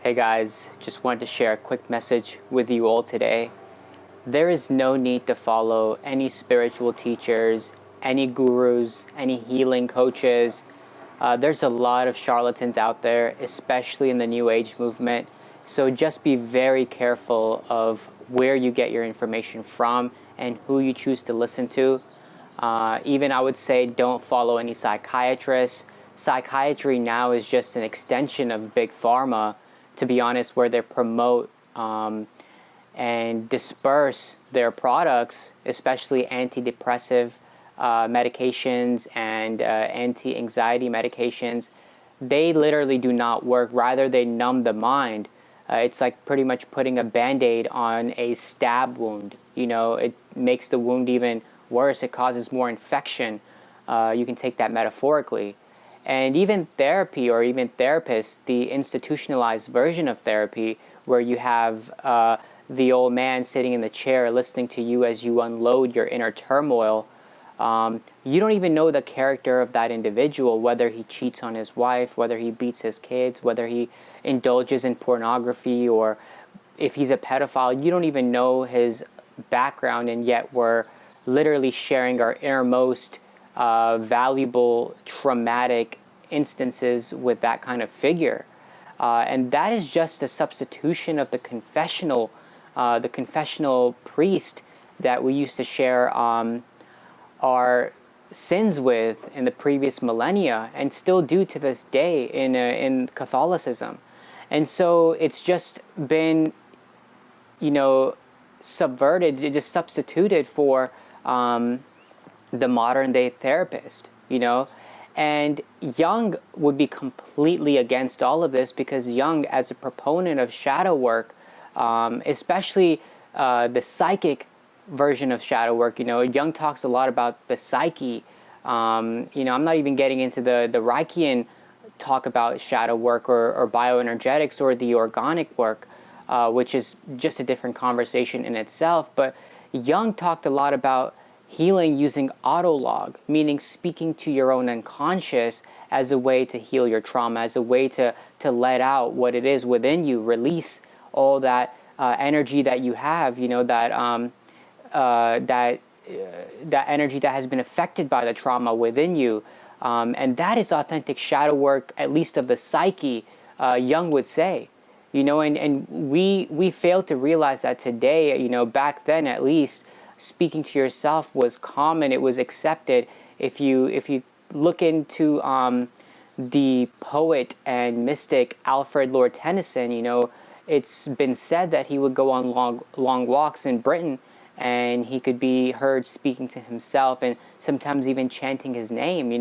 Hey guys, just wanted to share a quick message with you all today. There is no need to follow any spiritual teachers, any gurus, any healing coaches. There's a lot of charlatans out there, especially in the New Age movement. So just be very careful of where you get your information from and who you choose to listen to. Even I would say don't follow any psychiatrists. Psychiatry now is just an extension of Big Pharma, to be honest, where they promote and disperse their products, especially antidepressive medications and anti-anxiety medications. They literally do not work. Rather, they numb the mind. It's like pretty much putting a Band-Aid on a stab wound. You know, it makes the wound even worse. It causes more infection. You can take that metaphorically. And even therapy, or even therapists, the institutionalized version of therapy, where you have the old man sitting in the chair listening to you as you unload your inner turmoil, you don't even know the character of that individual, whether he cheats on his wife, whether he beats his kids, whether he indulges in pornography, or if he's a pedophile. You don't even know his background, and yet we're literally sharing our innermost valuable, traumatic instances with that kind of figure. And that is just a substitution of the confessional priest that we used to share our sins with in the previous millennia, and still do to this day in Catholicism. And so it's just been, subverted, just substituted for the modern day therapist, and Jung would be completely against all of this, because Jung, as a proponent of shadow work, especially the psychic version of shadow work, Jung talks a lot about the psyche. I'm not even getting into the Reichian talk about shadow work or bioenergetics or the organic work, which is just a different conversation in itself. But Jung talked a lot about healing using autolog, meaning speaking to your own unconscious as a way to heal your trauma, as a way to let out what it is within you, release all that energy that you have, that energy that has been affected by the trauma within you. And that is authentic shadow work, at least of the psyche, Jung would say. And we fail to realize that today, back then at least, speaking to yourself was common. It was accepted. If you look into the poet and mystic Alfred Lord Tennyson, it's been said that he would go on long walks in Britain, and he could be heard speaking to himself and sometimes even chanting his name.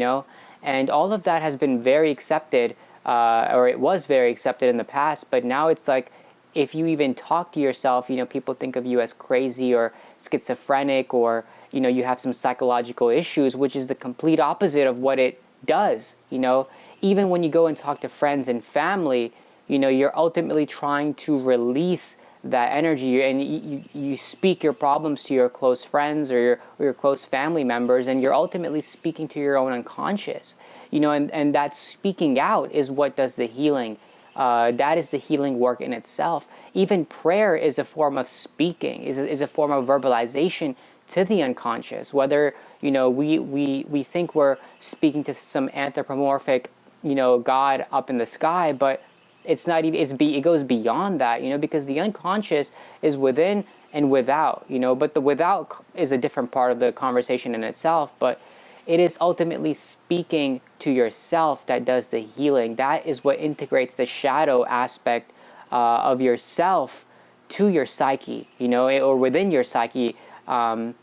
And all of that has been very accepted, or it was very accepted in the past. But now it's like, if you even talk to yourself, people think of you as crazy or schizophrenic, or, you have some psychological issues, which is the complete opposite of what it does. Even when you go and talk to friends and family, you're ultimately trying to release that energy, and you speak your problems to your close friends or your close family members, and you're ultimately speaking to your own unconscious. And that speaking out is what does the healing. That is the healing work in itself. Even prayer is a form of speaking, is a form of verbalization to the unconscious. Whether we think we're speaking to some anthropomorphic God up in the sky, but it's not even. It goes beyond that, because the unconscious is within and without. But the without is a different part of the conversation in itself. But it is ultimately speaking to yourself that does the healing. That is what integrates the shadow aspect of yourself to your psyche, or within your psyche. And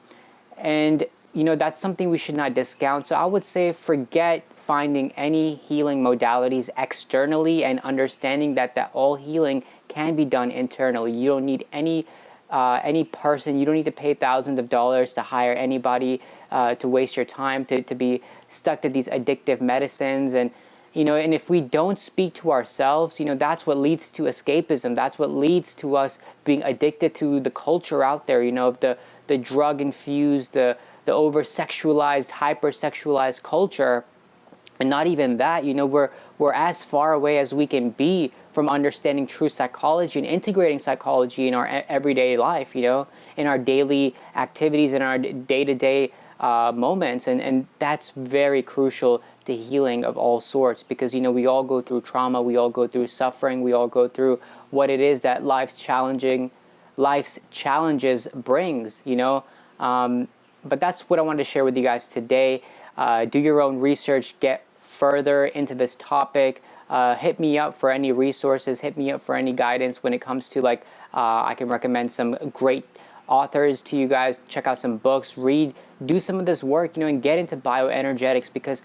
that's something we should not discount. So I would say forget finding any healing modalities externally, and understanding that all healing can be done internally. You don't need any person. You don't need to pay thousands of dollars to hire anybody to waste your time to be stuck to these addictive medicines. And and if we don't speak to ourselves, that's what leads to escapism. That's what leads to us being addicted to the culture out there, of the drug infused, the over sexualized, hyper sexualized culture. And not even that, we're as far away as we can be from understanding true psychology and integrating psychology in our everyday life, in our daily activities, in our day-to-day moments. And that's very crucial to healing of all sorts, because, we all go through trauma, we all go through suffering, we all go through what it is that life's challenges brings, but that's what I wanted to share with you guys today. Do your own research, get further into this topic. Hit me up for any resources, hit me up for any guidance when it comes to I can recommend some great authors to you guys. Check out some books, read, do some of this work, and get into bioenergetics, because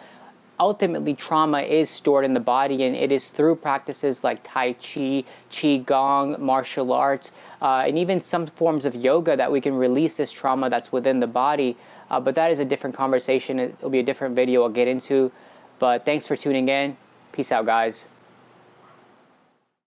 ultimately trauma is stored in the body, and it is through practices like Tai Chi, Qigong, martial arts, and even some forms of yoga that we can release this trauma that's within the body. But that is a different conversation. It'll be a different video I'll get into. But thanks for tuning in. Peace out, guys.